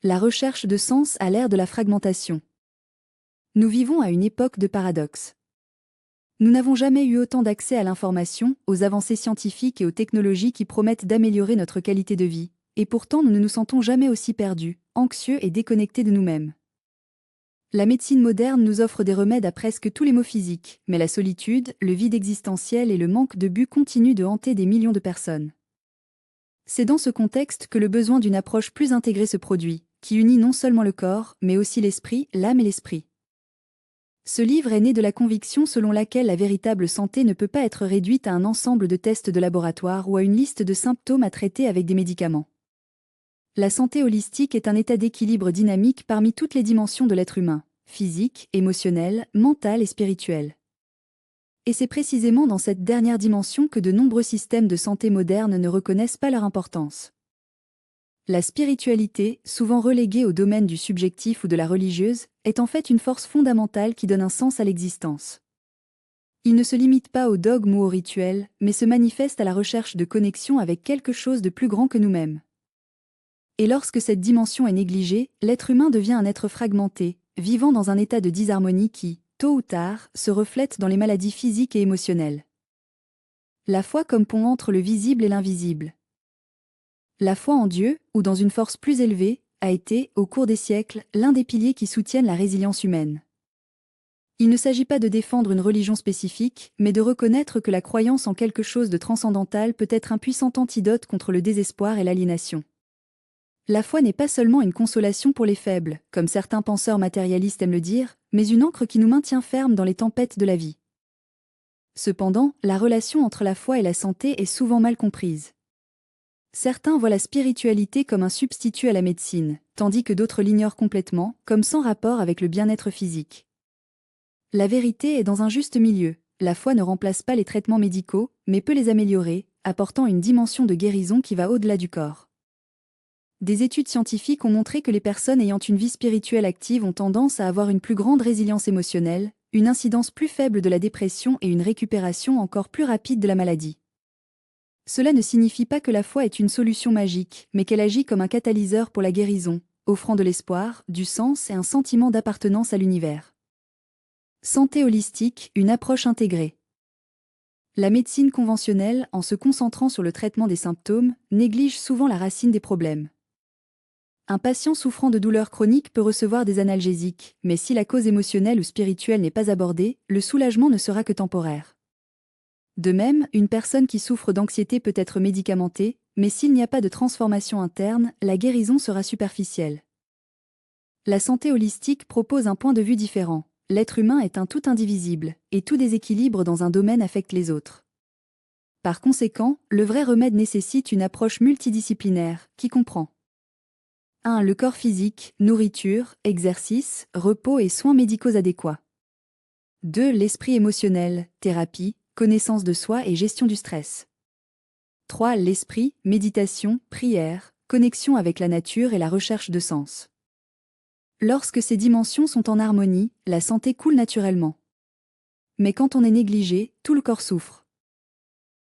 La recherche de sens à l'ère de la fragmentation. Nous vivons à une époque de paradoxes. Nous n'avons jamais eu autant d'accès à l'information, aux avancées scientifiques et aux technologies qui promettent d'améliorer notre qualité de vie, et pourtant nous ne nous sentons jamais aussi perdus, anxieux et déconnectés de nous-mêmes. La médecine moderne nous offre des remèdes à presque tous les maux physiques, mais la solitude, le vide existentiel et le manque de but continuent de hanter des millions de personnes. C'est dans ce contexte que le besoin d'une approche plus intégrée se produit, qui unit non seulement le corps, mais aussi l'esprit, l'âme et l'esprit. Ce livre est né de la conviction selon laquelle la véritable santé ne peut pas être réduite à un ensemble de tests de laboratoire ou à une liste de symptômes à traiter avec des médicaments. La santé holistique est un état d'équilibre dynamique parmi toutes les dimensions de l'être humain, physique, émotionnel, mental et spirituel. Et c'est précisément dans cette dernière dimension que de nombreux systèmes de santé modernes ne reconnaissent pas leur importance. La spiritualité, souvent reléguée au domaine du subjectif ou de la religieuse, est en fait une force fondamentale qui donne un sens à l'existence. Il ne se limite pas aux dogmes ou aux rituels, mais se manifeste à la recherche de connexion avec quelque chose de plus grand que nous-mêmes. Et lorsque cette dimension est négligée, l'être humain devient un être fragmenté, vivant dans un état de disharmonie qui, tôt ou tard, se reflète dans les maladies physiques et émotionnelles. La foi comme pont entre le visible et l'invisible. La foi en Dieu, ou dans une force plus élevée, a été, au cours des siècles, l'un des piliers qui soutiennent la résilience humaine. Il ne s'agit pas de défendre une religion spécifique, mais de reconnaître que la croyance en quelque chose de transcendantal peut être un puissant antidote contre le désespoir et l'aliénation. La foi n'est pas seulement une consolation pour les faibles, comme certains penseurs matérialistes aiment le dire, mais une ancre qui nous maintient fermes dans les tempêtes de la vie. Cependant, la relation entre la foi et la santé est souvent mal comprise. Certains voient la spiritualité comme un substitut à la médecine, tandis que d'autres l'ignorent complètement, comme sans rapport avec le bien-être physique. La vérité est dans un juste milieu. La foi ne remplace pas les traitements médicaux, mais peut les améliorer, apportant une dimension de guérison qui va au-delà du corps. Des études scientifiques ont montré que les personnes ayant une vie spirituelle active ont tendance à avoir une plus grande résilience émotionnelle, une incidence plus faible de la dépression et une récupération encore plus rapide de la maladie. Cela ne signifie pas que la foi est une solution magique, mais qu'elle agit comme un catalyseur pour la guérison, offrant de l'espoir, du sens et un sentiment d'appartenance à l'univers. Santé holistique, une approche intégrée. La médecine conventionnelle, en se concentrant sur le traitement des symptômes, néglige souvent la racine des problèmes. Un patient souffrant de douleurs chroniques peut recevoir des analgésiques, mais si la cause émotionnelle ou spirituelle n'est pas abordée, le soulagement ne sera que temporaire. De même, une personne qui souffre d'anxiété peut être médicamentée, mais s'il n'y a pas de transformation interne, la guérison sera superficielle. La santé holistique propose un point de vue différent. L'être humain est un tout indivisible, et tout déséquilibre dans un domaine affecte les autres. Par conséquent, le vrai remède nécessite une approche multidisciplinaire, qui comprend 1. Le corps physique, nourriture, exercice, repos et soins médicaux adéquats. 2. L'esprit émotionnel, thérapie, connaissance de soi et gestion du stress. 3. L'esprit, méditation, prière, connexion avec la nature et la recherche de sens. Lorsque ces dimensions sont en harmonie, la santé coule naturellement. Mais quand on est négligé, tout le corps souffre.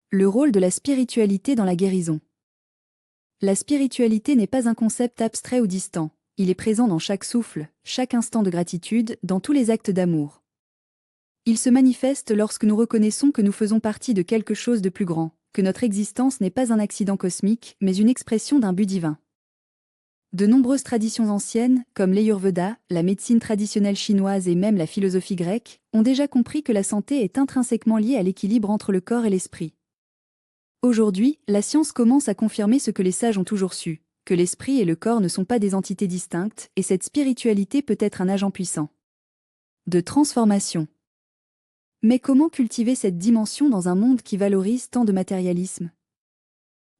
Le rôle de la spiritualité dans la guérison. La spiritualité n'est pas un concept abstrait ou distant, il est présent dans chaque souffle, chaque instant de gratitude, dans tous les actes d'amour. Il se manifeste lorsque nous reconnaissons que nous faisons partie de quelque chose de plus grand, que notre existence n'est pas un accident cosmique, mais une expression d'un but divin. De nombreuses traditions anciennes, comme l'Ayurveda, la médecine traditionnelle chinoise et même la philosophie grecque, ont déjà compris que la santé est intrinsèquement liée à l'équilibre entre le corps et l'esprit. Aujourd'hui, la science commence à confirmer ce que les sages ont toujours su, que l'esprit et le corps ne sont pas des entités distinctes, et cette spiritualité peut être un agent puissant de transformation. Mais comment cultiver cette dimension dans un monde qui valorise tant de matérialisme?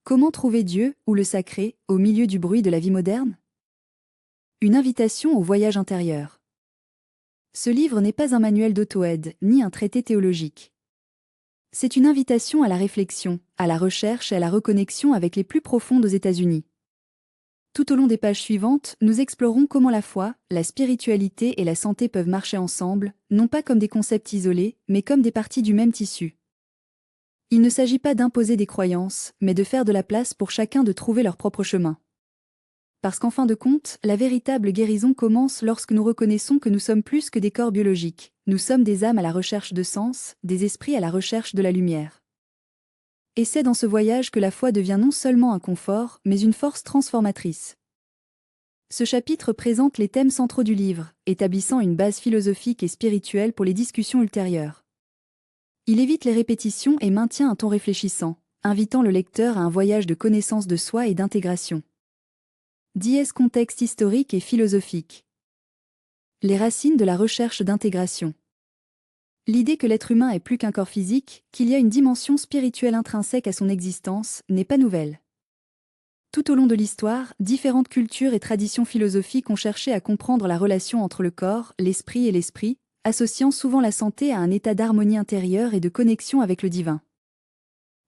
Comment trouver Dieu, ou le sacré, au milieu du bruit de la vie moderne? Une invitation au voyage intérieur. Ce livre n'est pas un manuel d'auto-aide, ni un traité théologique. C'est une invitation à la réflexion, à la recherche et à la reconnexion avec les plus profonds aux États-Unis. Tout au long des pages suivantes, nous explorons comment la foi, la spiritualité et la santé peuvent marcher ensemble, non pas comme des concepts isolés, mais comme des parties du même tissu. Il ne s'agit pas d'imposer des croyances, mais de faire de la place pour chacun de trouver leur propre chemin. parce qu'en fin de compte, la véritable guérison commence lorsque nous reconnaissons que nous sommes plus que des corps biologiques. Nous sommes des âmes à la recherche de sens, des esprits à la recherche de la lumière. Et c'est dans ce voyage que la foi devient non seulement un confort, mais une force transformatrice. Ce chapitre présente les thèmes centraux du livre, établissant une base philosophique et spirituelle pour les discussions ultérieures. Il évite les répétitions et maintient un ton réfléchissant, invitant le lecteur à un voyage de connaissance de soi et d'intégration. Dièse contexte historique et philosophique. Les racines de la recherche d'intégration. L'idée que l'être humain est plus qu'un corps physique, qu'il y a une dimension spirituelle intrinsèque à son existence, n'est pas nouvelle. Tout au long de l'histoire, différentes cultures et traditions philosophiques ont cherché à comprendre la relation entre le corps, l'esprit et l'esprit, associant souvent la santé à un état d'harmonie intérieure et de connexion avec le divin.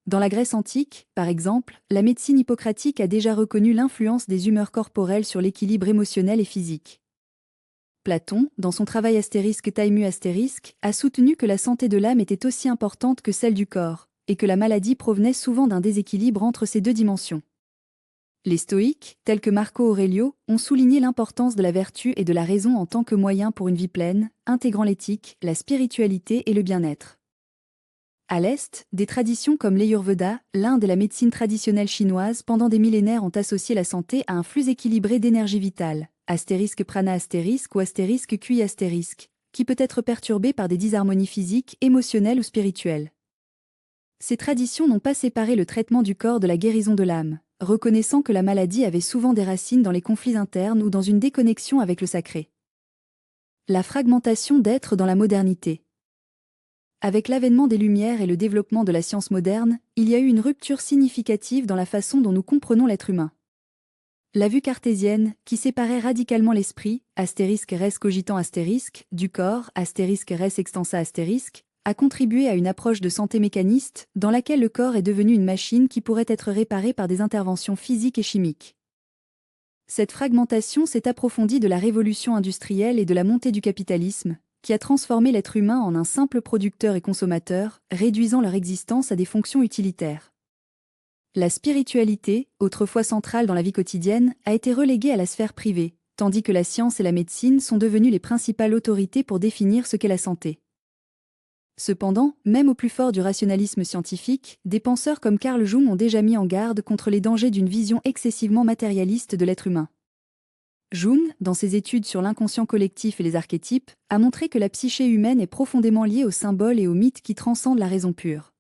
Dans la Grèce antique, par exemple, la médecine hippocratique a déjà reconnu l'influence des humeurs corporelles sur l'équilibre émotionnel et physique. Platon, dans son travail Taimu a soutenu que la santé de l'âme était aussi importante que celle du corps, et que la maladie provenait souvent d'un déséquilibre entre ces deux dimensions. Les stoïques, tels que Marco Aurelio, ont souligné l'importance de la vertu et de la raison en tant que moyen pour une vie pleine, intégrant l'éthique, la spiritualité et le bien-être. À l'Est, des traditions comme l'Ayurveda, l'Inde et la médecine traditionnelle chinoise pendant des millénaires ont associé la santé à un flux équilibré d'énergie vitale, *prana* ou *QI*, qui peut être perturbé par des disharmonies physiques, émotionnelles ou spirituelles. Ces traditions n'ont pas séparé le traitement du corps de la guérison de l'âme, reconnaissant que la maladie avait souvent des racines dans les conflits internes ou dans une déconnexion avec le sacré. La fragmentation d'être dans la modernité. Avec l'avènement des Lumières et le développement de la science moderne, il y a eu une rupture significative dans la façon dont nous comprenons l'être humain. La vue cartésienne, qui séparait radicalement l'esprit, *res cogitant*, du corps, *res extensa*, a contribué à une approche de santé mécaniste, dans laquelle le corps est devenu une machine qui pourrait être réparée par des interventions physiques et chimiques. Cette fragmentation s'est approfondie de la révolution industrielle et de la montée du capitalisme, qui a transformé l'être humain en un simple producteur et consommateur, réduisant leur existence à des fonctions utilitaires. La spiritualité, autrefois centrale dans la vie quotidienne, a été reléguée à la sphère privée, tandis que la science et la médecine sont devenues les principales autorités pour définir ce qu'est la santé. Cependant, même au plus fort du rationalisme scientifique, des penseurs comme Carl Jung ont déjà mis en garde contre les dangers d'une vision excessivement matérialiste de l'être humain. Jung, dans ses études sur l'inconscient collectif et les archétypes, a montré que la psyché humaine est profondément liée aux symboles et aux mythes qui transcendent la raison pure.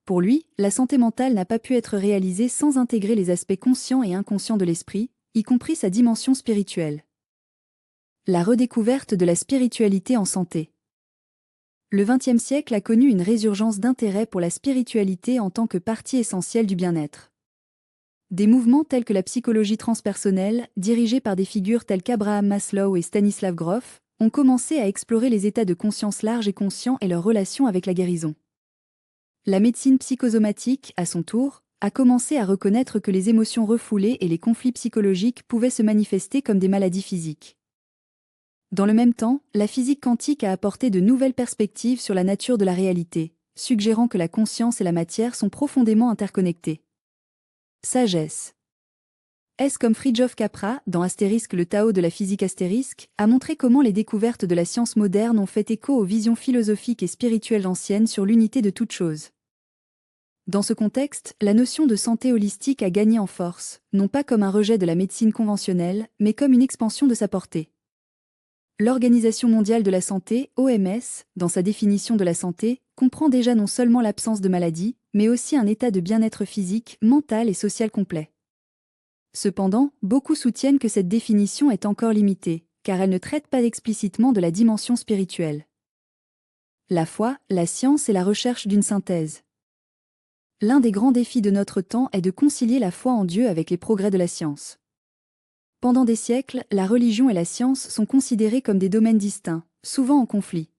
Pour lui, la santé mentale n'a pas pu être réalisée sans intégrer les aspects conscients et inconscients de l'esprit, y compris sa dimension spirituelle. La redécouverte de la spiritualité en santé. Le XXe siècle a connu une résurgence d'intérêt pour la spiritualité en tant que partie essentielle du bien-être. Des mouvements tels que la psychologie transpersonnelle, dirigés par des figures telles qu'Abraham Maslow et Stanislav Grof, ont commencé à explorer les états de conscience large et conscients et leur relation avec la guérison. La médecine psychosomatique, à son tour, a commencé à reconnaître que les émotions refoulées et les conflits psychologiques pouvaient se manifester comme des maladies physiques. Dans le même temps, la physique quantique a apporté de nouvelles perspectives sur la nature de la réalité, suggérant que la conscience et la matière sont profondément interconnectées. Sagesse. S. comme Fritjof Capra, dans le Tao de la physique a montré comment les découvertes de la science moderne ont fait écho aux visions philosophiques et spirituelles anciennes sur l'unité de toute chose. Dans ce contexte, la notion de santé holistique a gagné en force, non pas comme un rejet de la médecine conventionnelle, mais comme une expansion de sa portée. L'Organisation mondiale de la santé, OMS, dans sa définition de la santé, comprend déjà non seulement l'absence de maladie, mais aussi un état de bien-être physique, mental et social complet. Cependant, beaucoup soutiennent que cette définition est encore limitée, car elle ne traite pas explicitement de la dimension spirituelle. La foi, la science et la recherche d'une synthèse. L'un des grands défis de notre temps est de concilier la foi en Dieu avec les progrès de la science. Pendant des siècles, la religion et la science sont considérées comme des domaines distincts, souvent en conflit.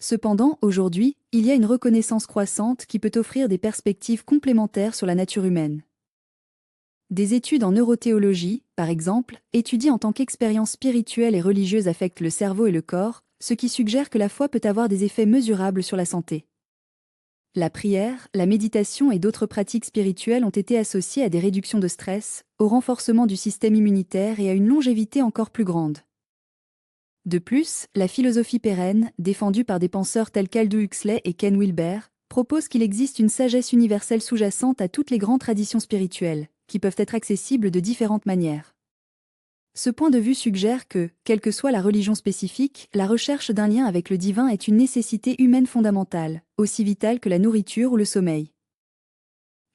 Cependant, aujourd'hui, il y a une reconnaissance croissante qui peut offrir des perspectives complémentaires sur la nature humaine. Des études en neurothéologie, par exemple, étudient en tant qu'expérience spirituelle et religieuse affectent le cerveau et le corps, ce qui suggère que la foi peut avoir des effets mesurables sur la santé. La prière, la méditation et d'autres pratiques spirituelles ont été associées à des réductions de stress, au renforcement du système immunitaire et à une longévité encore plus grande. De plus, la philosophie pérenne, défendue par des penseurs tels qu'Aldous Huxley et Ken Wilber, propose qu'il existe une sagesse universelle sous-jacente à toutes les grandes traditions spirituelles, qui peuvent être accessibles de différentes manières. Ce point de vue suggère que, quelle que soit la religion spécifique, la recherche d'un lien avec le divin est une nécessité humaine fondamentale, aussi vitale que la nourriture ou le sommeil.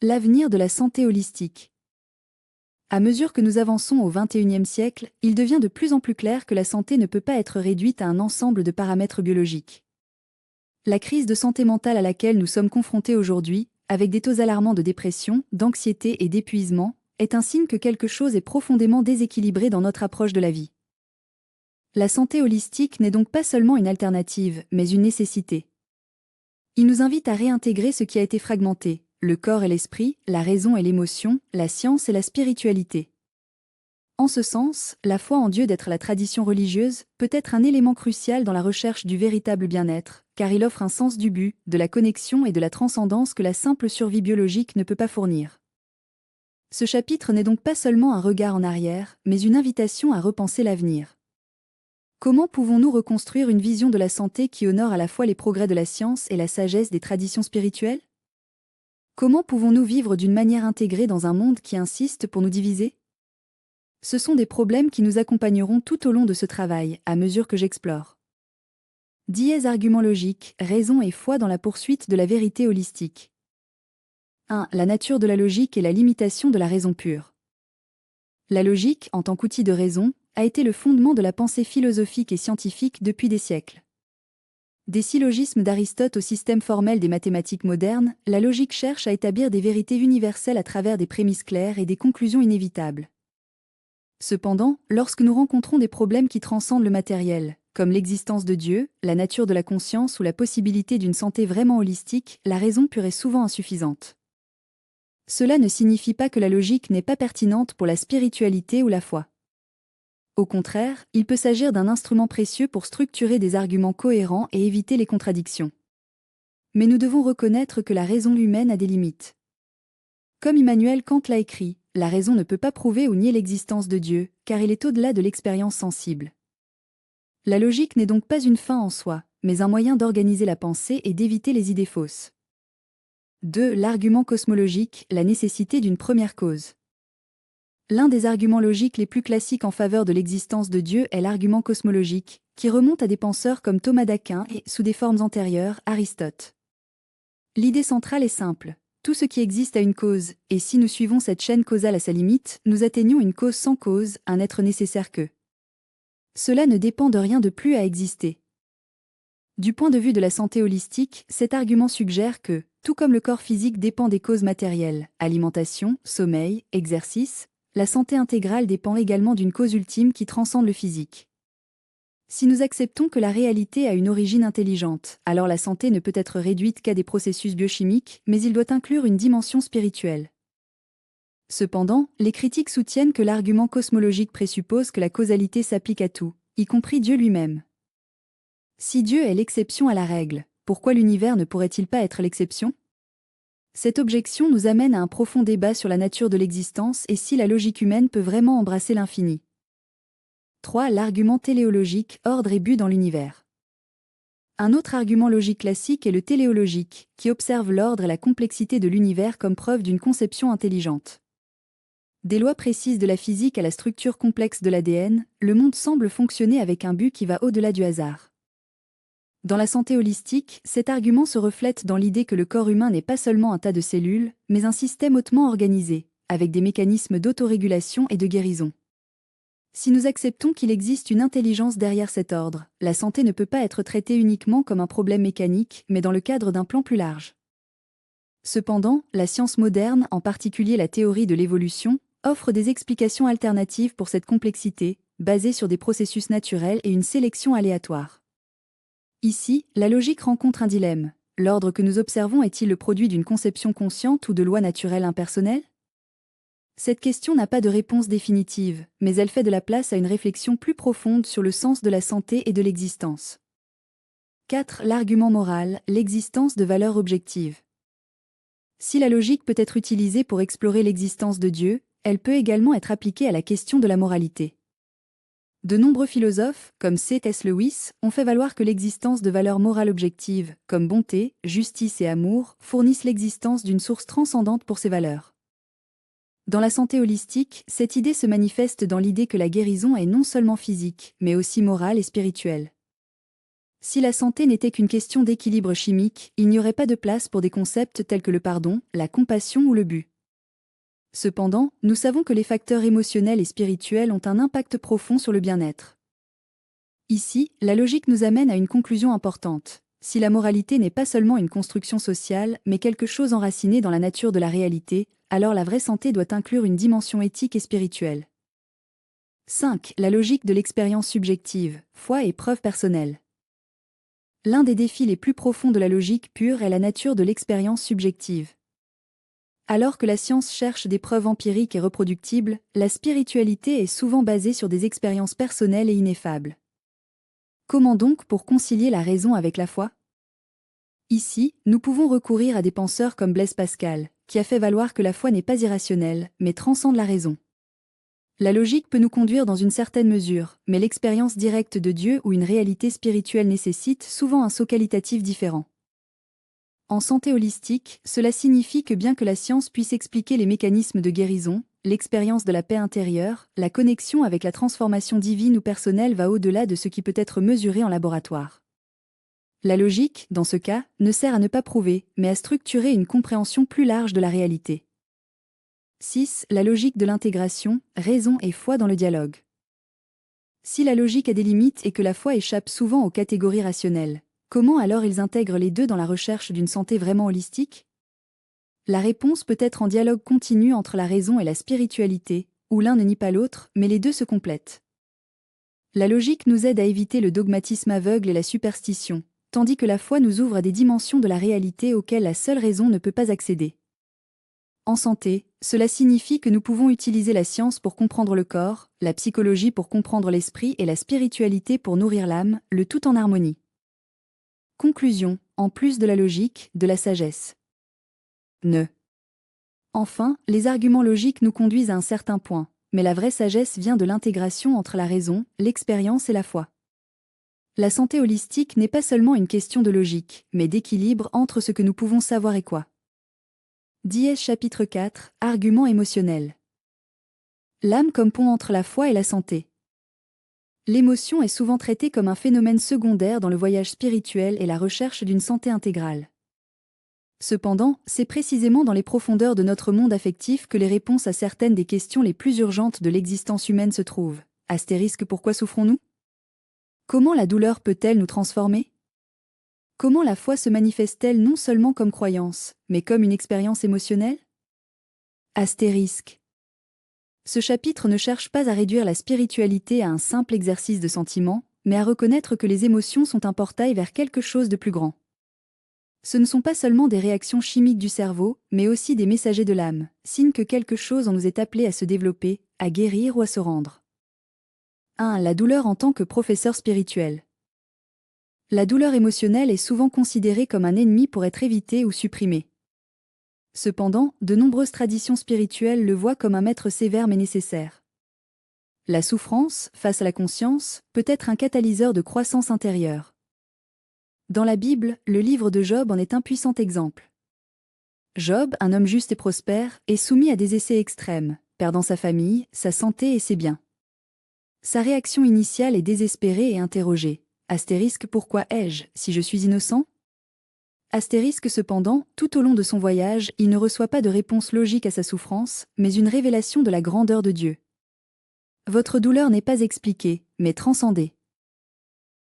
L'avenir de la santé holistique. À mesure que nous avançons au XXIe siècle, il devient de plus en plus clair que la santé ne peut pas être réduite à un ensemble de paramètres biologiques. La crise de santé mentale à laquelle nous sommes confrontés aujourd'hui, avec des taux alarmants de dépression, d'anxiété et d'épuisement, est un signe que quelque chose est profondément déséquilibré dans notre approche de la vie. La santé holistique n'est donc pas seulement une alternative, mais une nécessité. Il nous invite à réintégrer ce qui a été fragmenté, le corps et l'esprit, la raison et l'émotion, la science et la spiritualité. En ce sens, la foi en Dieu d'être la tradition religieuse peut être un élément crucial dans la recherche du véritable bien-être, car il offre un sens du but, de la connexion et de la transcendance que la simple survie biologique ne peut pas fournir. Ce chapitre n'est donc pas seulement un regard en arrière, mais une invitation à repenser l'avenir. Comment pouvons-nous reconstruire une vision de la santé qui honore à la fois les progrès de la science et la sagesse des traditions spirituelles? Comment pouvons-nous vivre d'une manière intégrée dans un monde qui insiste pour nous diviser? Ce sont des problèmes qui nous accompagneront tout au long de ce travail, à mesure que j'explore. Dièse argument logique, raison et foi dans la poursuite de la vérité holistique. 1. La nature de la logique et la limitation de la raison pure. La logique, en tant qu'outil de raison, a été le fondement de la pensée philosophique et scientifique depuis des siècles. Des syllogismes d'Aristote au système formel des mathématiques modernes, la logique cherche à établir des vérités universelles à travers des prémices claires et des conclusions inévitables. Cependant, lorsque nous rencontrons des problèmes qui transcendent le matériel, comme l'existence de Dieu, la nature de la conscience ou la possibilité d'une santé vraiment holistique, la raison pure est souvent insuffisante. Cela ne signifie pas que la logique n'est pas pertinente pour la spiritualité ou la foi. Au contraire, il peut s'agir d'un instrument précieux pour structurer des arguments cohérents et éviter les contradictions. Mais nous devons reconnaître que la raison humaine a des limites. Comme Immanuel Kant l'a écrit, la raison ne peut pas prouver ou nier l'existence de Dieu, car il est au-delà de l'expérience sensible. La logique n'est donc pas une fin en soi, mais un moyen d'organiser la pensée et d'éviter les idées fausses. 2. L'argument cosmologique, la nécessité d'une première cause. L'un des arguments logiques les plus classiques en faveur de l'existence de Dieu est l'argument cosmologique, qui remonte à des penseurs comme Thomas d'Aquin et, sous des formes antérieures, Aristote. L'idée centrale est simple. Tout ce qui existe a une cause, et si nous suivons cette chaîne causale à sa limite, nous atteignons une cause sans cause, un être nécessaire que. Cela ne dépend de rien de plus à exister. Du point de vue de la santé holistique, cet argument suggère que, tout comme le corps physique dépend des causes matérielles, alimentation, sommeil, exercice, la santé intégrale dépend également d'une cause ultime qui transcende le physique. Si nous acceptons que la réalité a une origine intelligente, alors la santé ne peut être réduite qu'à des processus biochimiques, mais il doit inclure une dimension spirituelle. Cependant, les critiques soutiennent que l'argument cosmologique présuppose que la causalité s'applique à tout, y compris Dieu lui-même. Si Dieu est l'exception à la règle, pourquoi l'univers ne pourrait-il pas être l'exception? Cette objection nous amène à un profond débat sur la nature de l'existence et si la logique humaine peut vraiment embrasser l'infini. 3. L'argument téléologique, ordre et but dans l'univers. Un autre argument logique classique est le téléologique, qui observe l'ordre et la complexité de l'univers comme preuve d'une conception intelligente. Des lois précises de la physique à la structure complexe de l'ADN, le monde semble fonctionner avec un but qui va au-delà du hasard. Dans la santé holistique, cet argument se reflète dans l'idée que le corps humain n'est pas seulement un tas de cellules, mais un système hautement organisé, avec des mécanismes d'autorégulation et de guérison. Si nous acceptons qu'il existe une intelligence derrière cet ordre, la santé ne peut pas être traitée uniquement comme un problème mécanique, mais dans le cadre d'un plan plus large. Cependant, la science moderne, en particulier la théorie de l'évolution, offre des explications alternatives pour cette complexité, basées sur des processus naturels et une sélection aléatoire. Ici, la logique rencontre un dilemme. L'ordre que nous observons est-il le produit d'une conception consciente ou de lois naturelles impersonnelles? Cette question n'a pas de réponse définitive, mais elle fait de la place à une réflexion plus profonde sur le sens de la santé et de l'existence. 4. L'argument moral, l'existence de valeurs objectives. Si la logique peut être utilisée pour explorer l'existence de Dieu, elle peut également être appliquée à la question de la moralité. De nombreux philosophes, comme C.S. Lewis, ont fait valoir que l'existence de valeurs morales objectives, comme bonté, justice et amour, fournissent l'existence d'une source transcendante pour ces valeurs. Dans la santé holistique, cette idée se manifeste dans l'idée que la guérison est non seulement physique, mais aussi morale et spirituelle. Si la santé n'était qu'une question d'équilibre chimique, il n'y aurait pas de place pour des concepts tels que le pardon, la compassion ou le but. Cependant, nous savons que les facteurs émotionnels et spirituels ont un impact profond sur le bien-être. Ici, la logique nous amène à une conclusion importante. Si la moralité n'est pas seulement une construction sociale, mais quelque chose enraciné dans la nature de la réalité, alors la vraie santé doit inclure une dimension éthique et spirituelle. 5. La logique de l'expérience subjective, foi et preuve personnelle. L'un des défis les plus profonds de la logique pure est la nature de l'expérience subjective. Alors que la science cherche des preuves empiriques et reproductibles, la spiritualité est souvent basée sur des expériences personnelles et ineffables. Comment donc pour concilier la raison avec la foi? Ici, nous pouvons recourir à des penseurs comme Blaise Pascal, qui a fait valoir que la foi n'est pas irrationnelle, mais transcende la raison. La logique peut nous conduire dans une certaine mesure, mais l'expérience directe de Dieu ou une réalité spirituelle nécessite souvent un saut qualitatif différent. En santé holistique, cela signifie que bien que la science puisse expliquer les mécanismes de guérison, l'expérience de la paix intérieure, la connexion avec la transformation divine ou personnelle va au-delà de ce qui peut être mesuré en laboratoire. La logique, dans ce cas, ne sert à ne pas prouver, mais à structurer une compréhension plus large de la réalité. 6. La logique de l'intégration, raison et foi dans le dialogue. Si la logique a des limites et que la foi échappe souvent aux catégories rationnelles, comment alors ils intègrent les deux dans la recherche d'une santé vraiment holistique? La réponse peut être en dialogue continu entre la raison et la spiritualité, où l'un ne nie pas l'autre, mais les deux se complètent. La logique nous aide à éviter le dogmatisme aveugle et la superstition, tandis que la foi nous ouvre à des dimensions de la réalité auxquelles la seule raison ne peut pas accéder. En santé, cela signifie que nous pouvons utiliser la science pour comprendre le corps, la psychologie pour comprendre l'esprit et la spiritualité pour nourrir l'âme, le tout en harmonie. Conclusion, en plus de la logique, de la sagesse. Enfin, les arguments logiques nous conduisent à un certain point, mais la vraie sagesse vient de l'intégration entre la raison, l'expérience et la foi. La santé holistique n'est pas seulement une question de logique, mais d'équilibre entre ce que nous pouvons savoir et quoi. Dièse chapitre 4, arguments émotionnels. L'âme comme pont entre la foi et la santé. L'émotion est souvent traitée comme un phénomène secondaire dans le voyage spirituel et la recherche d'une santé intégrale. Cependant, c'est précisément dans les profondeurs de notre monde affectif que les réponses à certaines des questions les plus urgentes de l'existence humaine se trouvent. Astérisque, pourquoi souffrons-nous? Comment la douleur peut-elle nous transformer? Comment la foi se manifeste-t-elle non seulement comme croyance, mais comme une expérience émotionnelle? Astérisque. Ce chapitre ne cherche pas à réduire la spiritualité à un simple exercice de sentiment, mais à reconnaître que les émotions sont un portail vers quelque chose de plus grand. Ce ne sont pas seulement des réactions chimiques du cerveau, mais aussi des messagers de l'âme, signe que quelque chose en nous est appelé à se développer, à guérir ou à se rendre. 1. La douleur en tant que professeur spirituel. La douleur émotionnelle est souvent considérée comme un ennemi pour être évité ou supprimé. Cependant, de nombreuses traditions spirituelles le voient comme un maître sévère mais nécessaire. La souffrance, face à la conscience, peut être un catalyseur de croissance intérieure. Dans la Bible, le livre de Job en est un puissant exemple. Job, un homme juste et prospère, est soumis à des essais extrêmes, perdant sa famille, sa santé et ses biens. Sa réaction initiale est désespérée et interrogée. Astérisque, pourquoi ai-je, si je suis innocent? Astérisque cependant, tout au long de son voyage, il ne reçoit pas de réponse logique à sa souffrance, mais une révélation de la grandeur de Dieu. Votre douleur n'est pas expliquée, mais transcendée.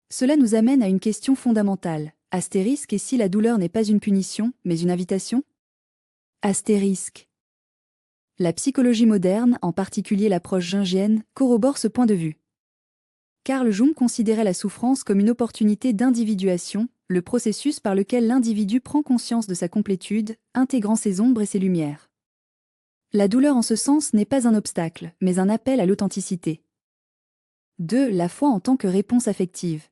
Cela nous amène à une question fondamentale. Astérisque, et si la douleur n'est pas une punition, mais une invitation? Astérisque. La psychologie moderne, en particulier l'approche jungienne, corrobore ce point de vue. Carl Jung considérait la souffrance comme une opportunité d'individuation, le processus par lequel l'individu prend conscience de sa complétude, intégrant ses ombres et ses lumières. La douleur en ce sens n'est pas un obstacle, mais un appel à l'authenticité. 2. La foi en tant que réponse affective.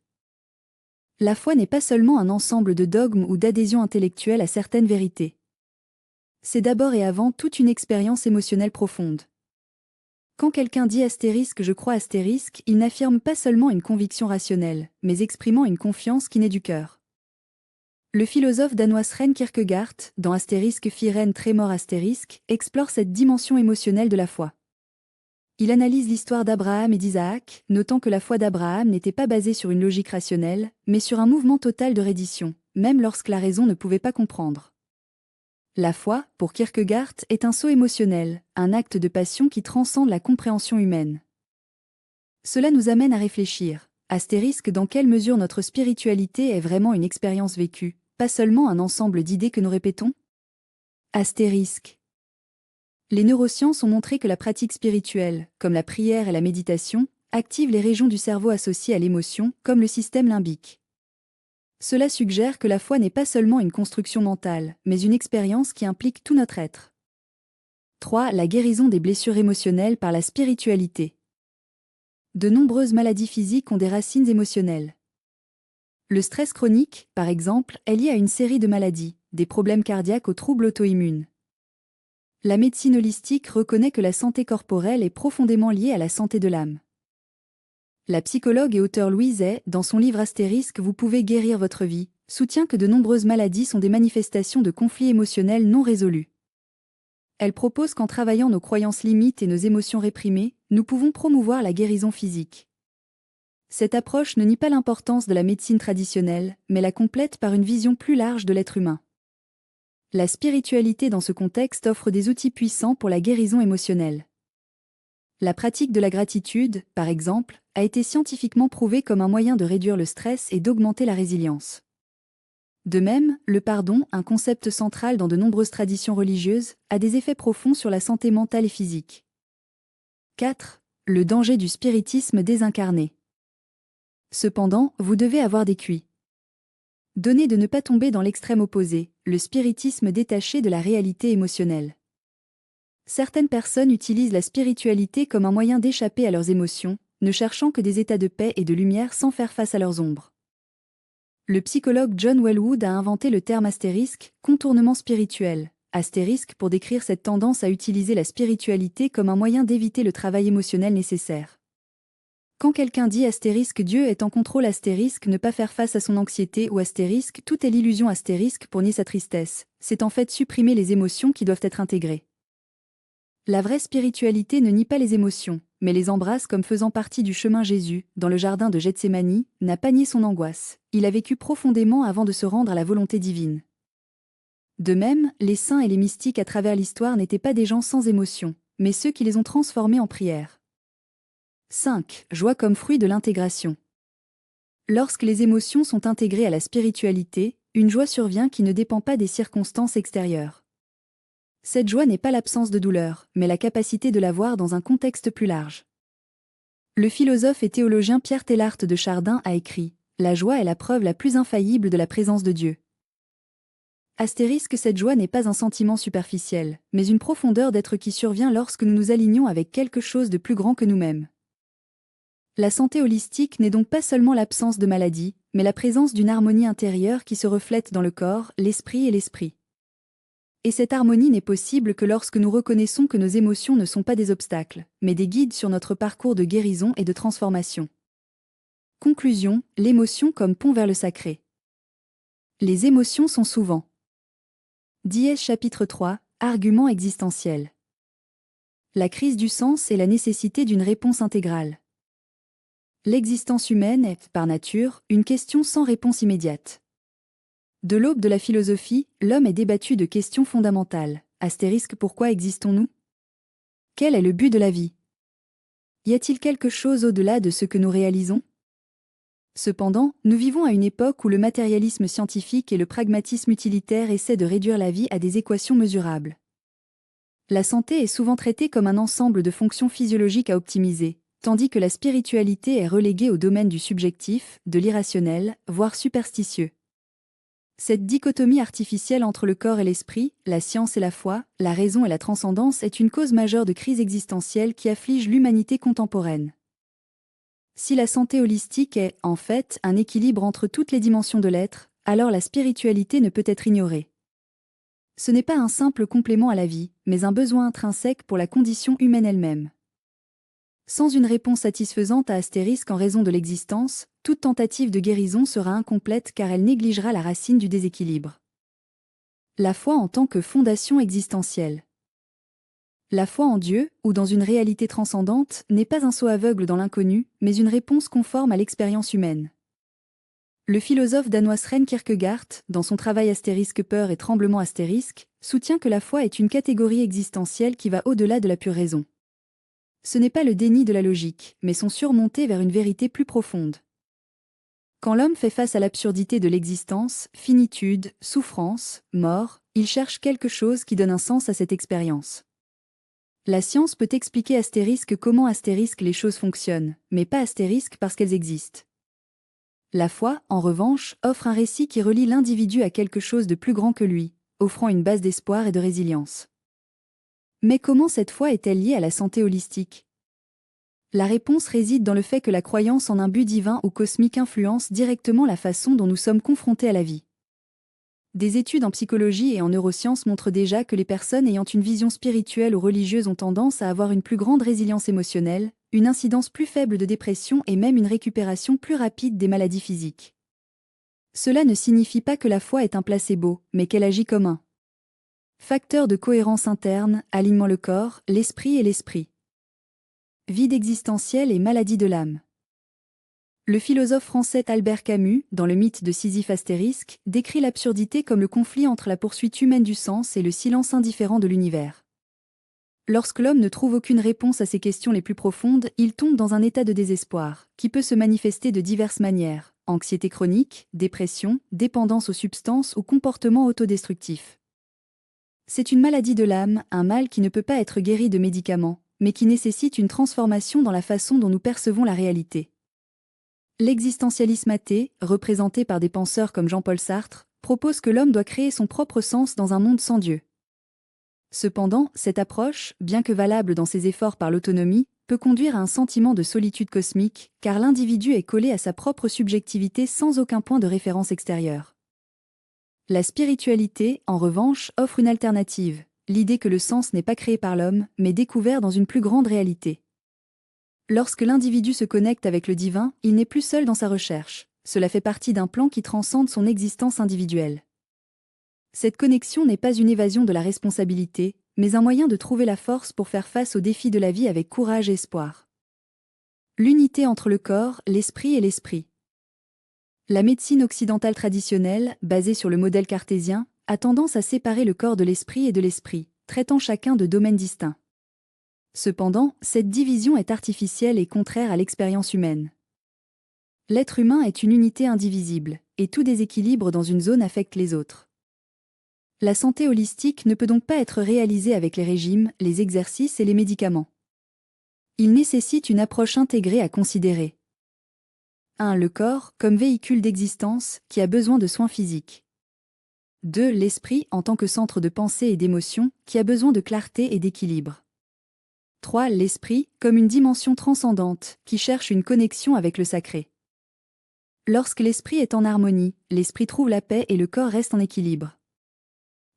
La foi n'est pas seulement un ensemble de dogmes ou d'adhésions intellectuelles à certaines vérités. C'est d'abord et avant toute une expérience émotionnelle profonde. Quand quelqu'un dit astérisque je crois astérisque, il n'affirme pas seulement une conviction rationnelle, mais exprimant une confiance qui naît du cœur. Le philosophe danois Søren Kierkegaard, dans Astérisque Firen Trémor Astérisque, explore cette dimension émotionnelle de la foi. Il analyse l'histoire d'Abraham et d'Isaac, notant que la foi d'Abraham n'était pas basée sur une logique rationnelle, mais sur un mouvement total de reddition, même lorsque la raison ne pouvait pas comprendre. La foi, pour Kierkegaard, est un saut émotionnel, un acte de passion qui transcende la compréhension humaine. Cela nous amène à réfléchir, astérisque dans quelle mesure notre spiritualité est vraiment une expérience vécue, pas seulement un ensemble d'idées que nous répétons? Astérisque. Les neurosciences ont montré que la pratique spirituelle, comme la prière et la méditation, active les régions du cerveau associées à l'émotion, comme le système limbique. Cela suggère que la foi n'est pas seulement une construction mentale, mais une expérience qui implique tout notre être. 3. La guérison des blessures émotionnelles par la spiritualité. De nombreuses maladies physiques ont des racines émotionnelles. Le stress chronique, par exemple, est lié à une série de maladies, des problèmes cardiaques aux troubles auto-immunes. La médecine holistique reconnaît que la santé corporelle est profondément liée à la santé de l'âme. La psychologue et auteure Louise Hay, dans son livre Astérisque Vous pouvez guérir votre vie, soutient que de nombreuses maladies sont des manifestations de conflits émotionnels non résolus. Elle propose qu'en travaillant nos croyances limites et nos émotions réprimées, nous pouvons promouvoir la guérison physique. Cette approche ne nie pas l'importance de la médecine traditionnelle, mais la complète par une vision plus large de l'être humain. La spiritualité dans ce contexte offre des outils puissants pour la guérison émotionnelle. La pratique de la gratitude, par exemple, a été scientifiquement prouvée comme un moyen de réduire le stress et d'augmenter la résilience. De même, le pardon, un concept central dans de nombreuses traditions religieuses, a des effets profonds sur la santé mentale et physique. 4. Le danger du spiritisme désincarné. Cependant, vous devez avoir des QI. Donnez de ne pas tomber dans l'extrême opposé, le spiritisme détaché de la réalité émotionnelle. Certaines personnes utilisent la spiritualité comme un moyen d'échapper à leurs émotions, ne cherchant que des états de paix et de lumière sans faire face à leurs ombres. Le psychologue John Welwood a inventé le terme astérisque, contournement spirituel, astérisque pour décrire cette tendance à utiliser la spiritualité comme un moyen d'éviter le travail émotionnel nécessaire. Quand quelqu'un dit astérisque Dieu est en contrôle astérisque ne pas faire face à son anxiété ou astérisque tout est l'illusion astérisque pour nier sa tristesse, c'est en fait supprimer les émotions qui doivent être intégrées. La vraie spiritualité ne nie pas les émotions, mais les embrasse comme faisant partie du chemin. Jésus, dans le jardin de Gethsémani, n'a pas nié son angoisse, il a vécu profondément avant de se rendre à la volonté divine. De même, les saints et les mystiques à travers l'histoire n'étaient pas des gens sans émotions, mais ceux qui les ont transformés en prière. 5. Joie comme fruit de l'intégration. Lorsque les émotions sont intégrées à la spiritualité, une joie survient qui ne dépend pas des circonstances extérieures. Cette joie n'est pas l'absence de douleur, mais la capacité de la voir dans un contexte plus large. Le philosophe et théologien Pierre Teilhard de Chardin a écrit « La joie est la preuve la plus infaillible de la présence de Dieu ». Astérisque cette joie n'est pas un sentiment superficiel, mais une profondeur d'être qui survient lorsque nous nous alignons avec quelque chose de plus grand que nous-mêmes. La santé holistique n'est donc pas seulement l'absence de maladie, mais la présence d'une harmonie intérieure qui se reflète dans le corps, l'esprit et l'esprit. Et cette harmonie n'est possible que lorsque nous reconnaissons que nos émotions ne sont pas des obstacles, mais des guides sur notre parcours de guérison et de transformation. Conclusion, l'émotion comme pont vers le sacré. Les émotions sont souvent. Dièse chapitre 3, argument existentiel. La crise du sens et la nécessité d'une réponse intégrale. L'existence humaine est, par nature, une question sans réponse immédiate. De l'aube de la philosophie, l'homme est débattu de questions fondamentales. Astérisque pourquoi existons-nous? Quel est le but de la vie? Y a-t-il quelque chose au-delà de ce que nous réalisons? Cependant, nous vivons à une époque où le matérialisme scientifique et le pragmatisme utilitaire essaient de réduire la vie à des équations mesurables. La santé est souvent traitée comme un ensemble de fonctions physiologiques à optimiser, tandis que la spiritualité est reléguée au domaine du subjectif, de l'irrationnel, voire superstitieux. Cette dichotomie artificielle entre le corps et l'esprit, la science et la foi, la raison et la transcendance est une cause majeure de crise existentielle qui afflige l'humanité contemporaine. Si la santé holistique est, en fait, un équilibre entre toutes les dimensions de l'être, alors la spiritualité ne peut être ignorée. Ce n'est pas un simple complément à la vie, mais un besoin intrinsèque pour la condition humaine elle-même. Sans une réponse satisfaisante à astérisque en raison de l'existence, toute tentative de guérison sera incomplète car elle négligera la racine du déséquilibre. La foi en tant que fondation existentielle. La foi en Dieu, ou dans une réalité transcendante, n'est pas un saut aveugle dans l'inconnu, mais une réponse conforme à l'expérience humaine. Le philosophe danois Søren Kierkegaard, dans son travail Astérisque peur et tremblement astérisque, soutient que la foi est une catégorie existentielle qui va au-delà de la pure raison. Ce n'est pas le déni de la logique, mais son surmonté vers une vérité plus profonde. Quand l'homme fait face à l'absurdité de l'existence, finitude, souffrance, mort, il cherche quelque chose qui donne un sens à cette expérience. La science peut expliquer astérisque comment astérisque les choses fonctionnent, mais pas astérisque parce qu'elles existent. La foi, en revanche, offre un récit qui relie l'individu à quelque chose de plus grand que lui, offrant une base d'espoir et de résilience. Mais comment cette foi est-elle liée à la santé holistique ? La réponse réside dans le fait que la croyance en un but divin ou cosmique influence directement la façon dont nous sommes confrontés à la vie. Des études en psychologie et en neurosciences montrent déjà que les personnes ayant une vision spirituelle ou religieuse ont tendance à avoir une plus grande résilience émotionnelle, une incidence plus faible de dépression et même une récupération plus rapide des maladies physiques. Cela ne signifie pas que la foi est un placebo, mais qu'elle agit comme un facteur de cohérence interne, alignant le corps, l'esprit et l'esprit. Vide existentiel et maladie de l'âme. Le philosophe français Albert Camus, dans le mythe de Sisyphe astérisque, décrit l'absurdité comme le conflit entre la poursuite humaine du sens et le silence indifférent de l'univers. Lorsque l'homme ne trouve aucune réponse à ses questions les plus profondes, il tombe dans un état de désespoir, qui peut se manifester de diverses manières: anxiété chronique, dépression, dépendance aux substances ou comportement autodestructif. C'est une maladie de l'âme, un mal qui ne peut pas être guéri de médicaments, mais qui nécessite une transformation dans la façon dont nous percevons la réalité. L'existentialisme athée, représenté par des penseurs comme Jean-Paul Sartre, propose que l'homme doit créer son propre sens dans un monde sans Dieu. Cependant, cette approche, bien que valable dans ses efforts par l'autonomie, peut conduire à un sentiment de solitude cosmique, car l'individu est collé à sa propre subjectivité sans aucun point de référence extérieur. La spiritualité, en revanche, offre une alternative, l'idée que le sens n'est pas créé par l'homme, mais découvert dans une plus grande réalité. Lorsque l'individu se connecte avec le divin, il n'est plus seul dans sa recherche. Cela fait partie d'un plan qui transcende son existence individuelle. Cette connexion n'est pas une évasion de la responsabilité, mais un moyen de trouver la force pour faire face aux défis de la vie avec courage et espoir. L'unité entre le corps, l'esprit et l'esprit. La médecine occidentale traditionnelle, basée sur le modèle cartésien, a tendance à séparer le corps de l'esprit, traitant chacun de domaines distincts. Cependant, cette division est artificielle et contraire à l'expérience humaine. L'être humain est une unité indivisible, et tout déséquilibre dans une zone affecte les autres. La santé holistique ne peut donc pas être réalisée avec les régimes, les exercices et les médicaments. Il nécessite une approche intégrée à considérer. 1. Le corps, comme véhicule d'existence, qui a besoin de soins physiques. 2. L'esprit, en tant que centre de pensée et d'émotion, qui a besoin de clarté et d'équilibre. 3. L'esprit, comme une dimension transcendante, qui cherche une connexion avec le sacré. Lorsque l'esprit est en harmonie, l'esprit trouve la paix et le corps reste en équilibre.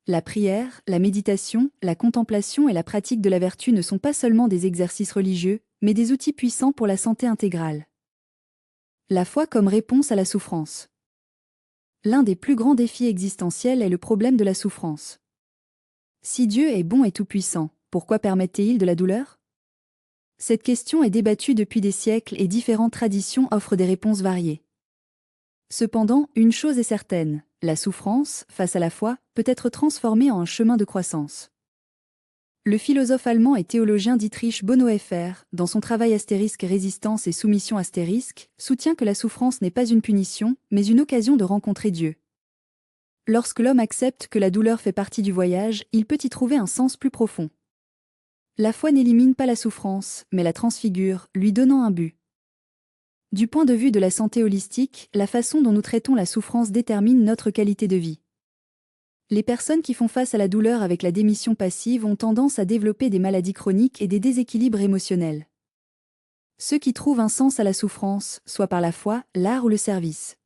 La prière, la méditation, la contemplation et la pratique de la vertu ne sont pas seulement des exercices religieux, mais des outils puissants pour la santé intégrale. La foi comme réponse à la souffrance. L'un des plus grands défis existentiels est le problème de la souffrance. Si Dieu est bon et tout-puissant, pourquoi permet-il de la douleur ? Cette question est débattue depuis des siècles et différentes traditions offrent des réponses variées. Cependant, une chose est certaine, la souffrance, face à la foi, peut être transformée en un chemin de croissance. Le philosophe allemand et théologien Dietrich Bonhoeffer, dans son travail Astérisque Résistance et Soumission astérisque, soutient que la souffrance n'est pas une punition, mais une occasion de rencontrer Dieu. Lorsque l'homme accepte que la douleur fait partie du voyage, il peut y trouver un sens plus profond. La foi n'élimine pas la souffrance, mais la transfigure, lui donnant un but. Du point de vue de la santé holistique, la façon dont nous traitons la souffrance détermine notre qualité de vie. Les personnes qui font face à la douleur avec la démission passive ont tendance à développer des maladies chroniques et des déséquilibres émotionnels. Ceux qui trouvent un sens à la souffrance, soit par la foi, l'art ou le service.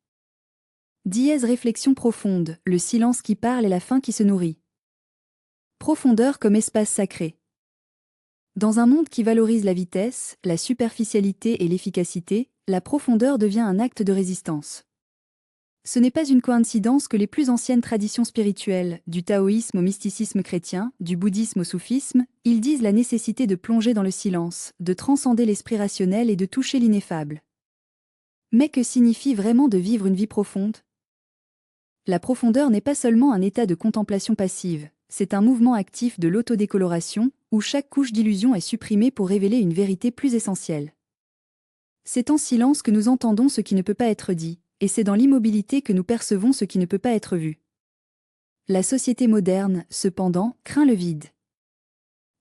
Réflexion profonde, le silence qui parle et la faim qui se nourrit. Profondeur comme espace sacré. Dans un monde qui valorise la vitesse, la superficialité et l'efficacité, la profondeur devient un acte de résistance. Ce n'est pas une coïncidence que les plus anciennes traditions spirituelles, du taoïsme au mysticisme chrétien, du bouddhisme au soufisme, ils disent la nécessité de plonger dans le silence, de transcender l'esprit rationnel et de toucher l'ineffable. Mais que signifie vraiment de vivre une vie profonde? La profondeur n'est pas seulement un état de contemplation passive, c'est un mouvement actif de l'autodécoloration, où chaque couche d'illusion est supprimée pour révéler une vérité plus essentielle. C'est en silence que nous entendons ce qui ne peut pas être dit, et c'est dans l'immobilité que nous percevons ce qui ne peut pas être vu. La société moderne, cependant, craint le vide.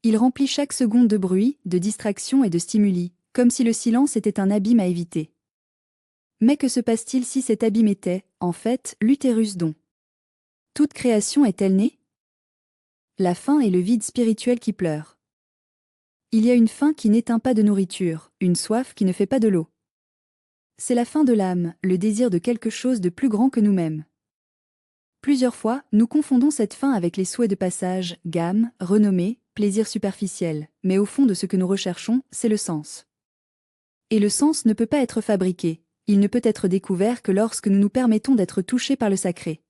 Il remplit chaque seconde de bruit, de distraction et de stimuli, comme si le silence était un abîme à éviter. Mais que se passe-t-il si cet abîme était, en fait, l'utérus dont toute création est-elle née? La faim est le vide spirituel qui pleure. Il y a une faim qui n'éteint pas de nourriture, une soif qui ne fait pas de l'eau. C'est la faim de l'âme, le désir de quelque chose de plus grand que nous-mêmes. Plusieurs fois, nous confondons cette faim avec les souhaits de passage, gamme, renommée, plaisir superficiel, mais au fond de ce que nous recherchons, c'est le sens. Et le sens ne peut pas être fabriqué, il ne peut être découvert que lorsque nous nous permettons d'être touchés par le sacré.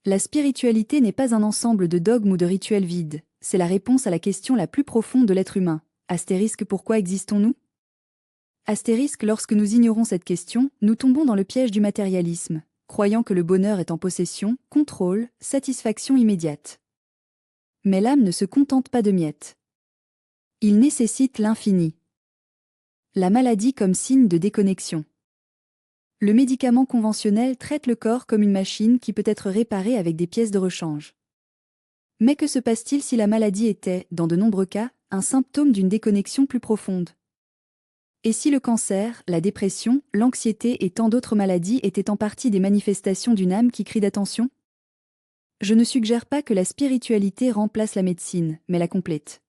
La spiritualité n'est pas un ensemble de dogmes ou de rituels vides, c'est la réponse à la question la plus profonde de l'être humain. Astérisque, pourquoi existons-nous? Astérisque, lorsque nous ignorons cette question, nous tombons dans le piège du matérialisme, croyant que le bonheur est en possession, contrôle, satisfaction immédiate. Mais l'âme ne se contente pas de miettes. Il nécessite l'infini. La maladie comme signe de déconnexion. Le médicament conventionnel traite le corps comme une machine qui peut être réparée avec des pièces de rechange. Mais que se passe-t-il si la maladie était, dans de nombreux cas, un symptôme d'une déconnexion plus profonde? Et si le cancer, la dépression, l'anxiété et tant d'autres maladies étaient en partie des manifestations d'une âme qui crie d'attention? Je ne suggère pas que la spiritualité remplace la médecine, mais la complète.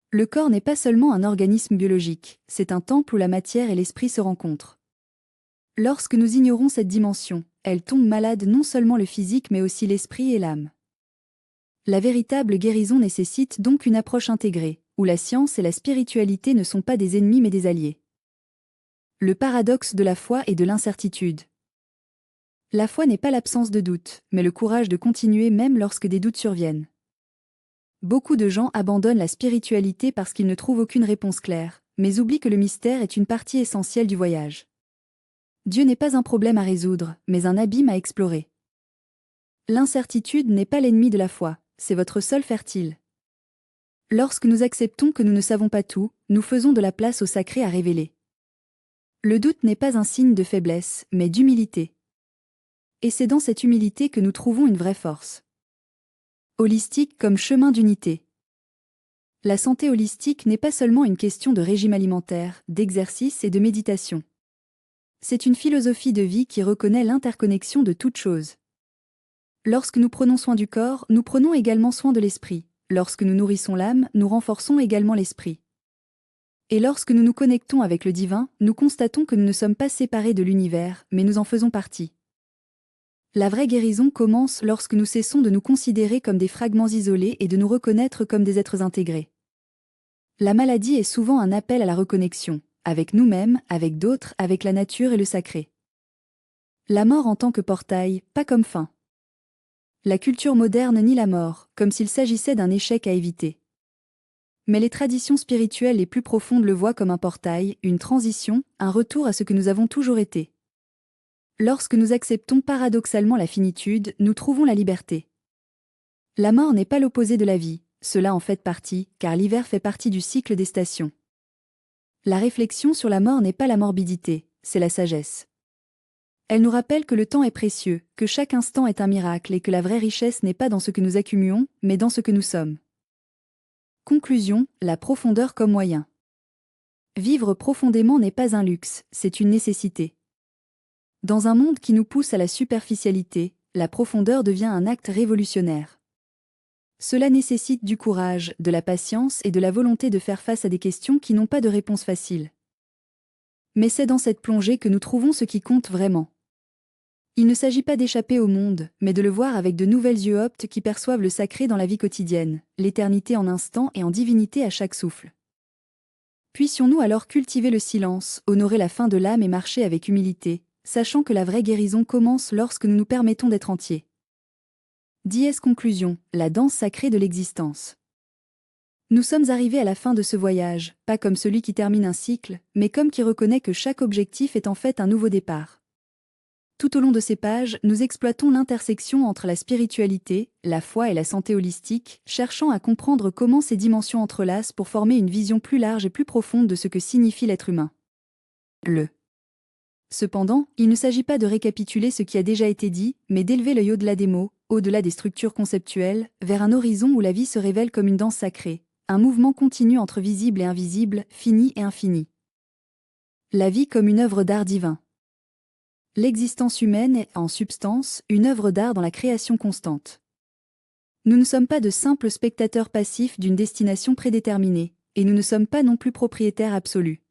Le corps n'est pas seulement un organisme biologique, c'est un temple où la matière et l'esprit se rencontrent. Lorsque nous ignorons cette dimension, elle tombe malade non seulement le physique mais aussi l'esprit et l'âme. La véritable guérison nécessite donc une approche intégrée, où la science et la spiritualité ne sont pas des ennemis mais des alliés. Le paradoxe de la foi et de l'incertitude. La foi n'est pas l'absence de doute, mais le courage de continuer même lorsque des doutes surviennent. Beaucoup de gens abandonnent la spiritualité parce qu'ils ne trouvent aucune réponse claire, mais oublient que le mystère est une partie essentielle du voyage. Dieu n'est pas un problème à résoudre, mais un abîme à explorer. L'incertitude n'est pas l'ennemi de la foi, c'est votre sol fertile. Lorsque nous acceptons que nous ne savons pas tout, nous faisons de la place au sacré à révéler. Le doute n'est pas un signe de faiblesse, mais d'humilité. Et c'est dans cette humilité que nous trouvons une vraie force. Holistique comme chemin d'unité. La santé holistique n'est pas seulement une question de régime alimentaire, d'exercice et de méditation. C'est une philosophie de vie qui reconnaît l'interconnexion de toutes choses. Lorsque nous prenons soin du corps, nous prenons également soin de l'esprit. Lorsque nous nourrissons l'âme, nous renforçons également l'esprit. Et lorsque nous nous connectons avec le divin, nous constatons que nous ne sommes pas séparés de l'univers, mais nous en faisons partie. La vraie guérison commence lorsque nous cessons de nous considérer comme des fragments isolés et de nous reconnaître comme des êtres intégrés. La maladie est souvent un appel à la reconnexion, avec nous-mêmes, avec d'autres, avec la nature et le sacré. La mort en tant que portail, pas comme fin. La culture moderne nie la mort, comme s'il s'agissait d'un échec à éviter. Mais les traditions spirituelles les plus profondes le voient comme un portail, une transition, un retour à ce que nous avons toujours été. Lorsque nous acceptons paradoxalement la finitude, nous trouvons la liberté. La mort n'est pas l'opposé de la vie, cela en fait partie, car l'hiver fait partie du cycle des stations. La réflexion sur la mort n'est pas la morbidité, c'est la sagesse. Elle nous rappelle que le temps est précieux, que chaque instant est un miracle et que la vraie richesse n'est pas dans ce que nous accumulons, mais dans ce que nous sommes. Conclusion, la profondeur comme moyen. Vivre profondément n'est pas un luxe, c'est une nécessité. Dans un monde qui nous pousse à la superficialité, la profondeur devient un acte révolutionnaire. Cela nécessite du courage, de la patience et de la volonté de faire face à des questions qui n'ont pas de réponse facile. Mais c'est dans cette plongée que nous trouvons ce qui compte vraiment. Il ne s'agit pas d'échapper au monde, mais de le voir avec de nouvelles yeux optes qui perçoivent le sacré dans la vie quotidienne, l'éternité en instant et en divinité à chaque souffle. Puissions-nous alors cultiver le silence, honorer la fin de l'âme et marcher avec humilité, sachant que la vraie guérison commence lorsque nous nous permettons d'être entiers. Dies conclusion, la danse sacrée de l'existence. Nous sommes arrivés à la fin de ce voyage, pas comme celui qui termine un cycle, mais comme qui reconnaît que chaque objectif est en fait un nouveau départ. Tout au long de ces pages, nous exploitons l'intersection entre la spiritualité, la foi et la santé holistique, cherchant à comprendre comment ces dimensions entrelacent pour former une vision plus large et plus profonde de ce que signifie l'être humain. Cependant, il ne s'agit pas de récapituler ce qui a déjà été dit, mais d'élever l'œil au-delà des mots, au-delà des structures conceptuelles, vers un horizon où la vie se révèle comme une danse sacrée, un mouvement continu entre visible et invisible, fini et infini. La vie comme une œuvre d'art divin. L'existence humaine est, en substance, une œuvre d'art dans la création constante. Nous ne sommes pas de simples spectateurs passifs d'une destination prédéterminée, et nous ne sommes pas non plus propriétaires absolus.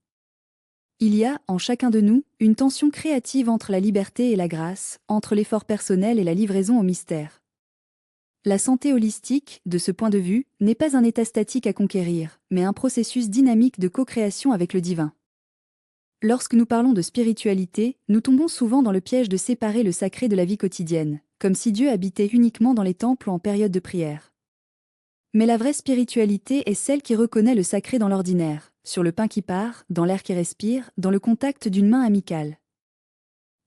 Il y a, en chacun de nous, une tension créative entre la liberté et la grâce, entre l'effort personnel et la livraison au mystère. La santé holistique, de ce point de vue, n'est pas un état statique à conquérir, mais un processus dynamique de co-création avec le divin. Lorsque nous parlons de spiritualité, nous tombons souvent dans le piège de séparer le sacré de la vie quotidienne, comme si Dieu habitait uniquement dans les temples ou en période de prière. Mais la vraie spiritualité est celle qui reconnaît le sacré dans l'ordinaire, sur le pain qui part, dans l'air qui respire, dans le contact d'une main amicale.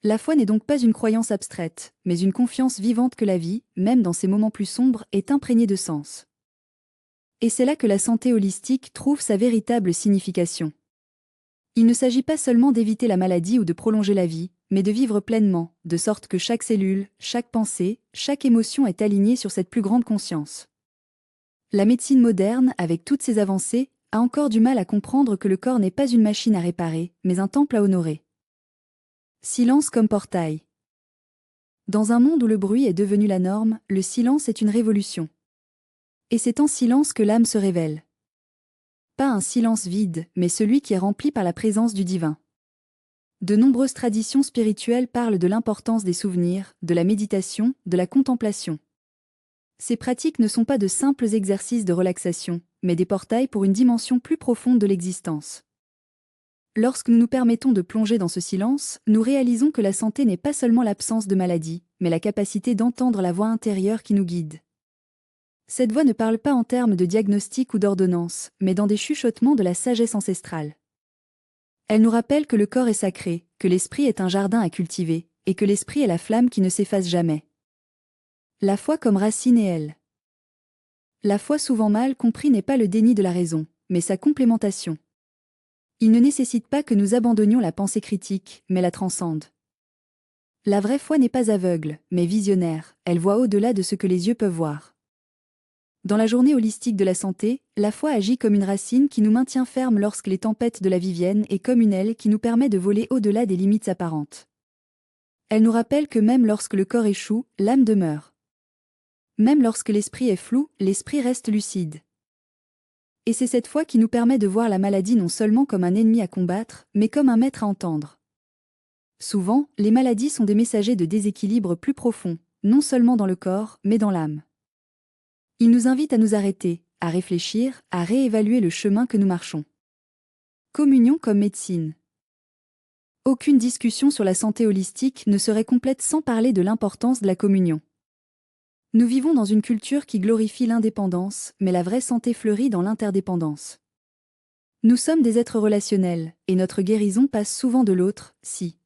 La foi n'est donc pas une croyance abstraite, mais une confiance vivante que la vie, même dans ses moments plus sombres, est imprégnée de sens. Et c'est là que la santé holistique trouve sa véritable signification. Il ne s'agit pas seulement d'éviter la maladie ou de prolonger la vie, mais de vivre pleinement, de sorte que chaque cellule, chaque pensée, chaque émotion est alignée sur cette plus grande conscience. La médecine moderne, avec toutes ses avancées, a encore du mal à comprendre que le corps n'est pas une machine à réparer, mais un temple à honorer. Silence comme portail. Dans un monde où le bruit est devenu la norme, le silence est une révolution. Et c'est en silence que l'âme se révèle. Pas un silence vide, mais celui qui est rempli par la présence du divin. De nombreuses traditions spirituelles parlent de l'importance des souvenirs, de la méditation, de la contemplation. Ces pratiques ne sont pas de simples exercices de relaxation, mais des portails pour une dimension plus profonde de l'existence. Lorsque nous nous permettons de plonger dans ce silence, nous réalisons que la santé n'est pas seulement l'absence de maladie, mais la capacité d'entendre la voix intérieure qui nous guide. Cette voix ne parle pas en termes de diagnostic ou d'ordonnance, mais dans des chuchotements de la sagesse ancestrale. Elle nous rappelle que le corps est sacré, que l'esprit est un jardin à cultiver, et que l'esprit est la flamme qui ne s'efface jamais. La foi comme racine et aile. La foi souvent mal compris n'est pas le déni de la raison, mais sa complémentation. Il ne nécessite pas que nous abandonnions la pensée critique, mais la transcende. La vraie foi n'est pas aveugle, mais visionnaire, elle voit au-delà de ce que les yeux peuvent voir. Dans la journée holistique de la santé, la foi agit comme une racine qui nous maintient fermes lorsque les tempêtes de la vie viennent et comme une aile qui nous permet de voler au-delà des limites apparentes. Elle nous rappelle que même lorsque le corps échoue, l'âme demeure. Même lorsque l'esprit est flou, l'esprit reste lucide. Et c'est cette foi qui nous permet de voir la maladie non seulement comme un ennemi à combattre, mais comme un maître à entendre. Souvent, les maladies sont des messagers de déséquilibre plus profond, non seulement dans le corps, mais dans l'âme. Ils nous invitent à nous arrêter, à réfléchir, à réévaluer le chemin que nous marchons. Communion comme médecine. Aucune discussion sur la santé holistique ne serait complète sans parler de l'importance de la communion. Nous vivons dans une culture qui glorifie l'indépendance, mais la vraie santé fleurit dans l'interdépendance. Nous sommes des êtres relationnels, et notre guérison passe souvent de l'autre, si.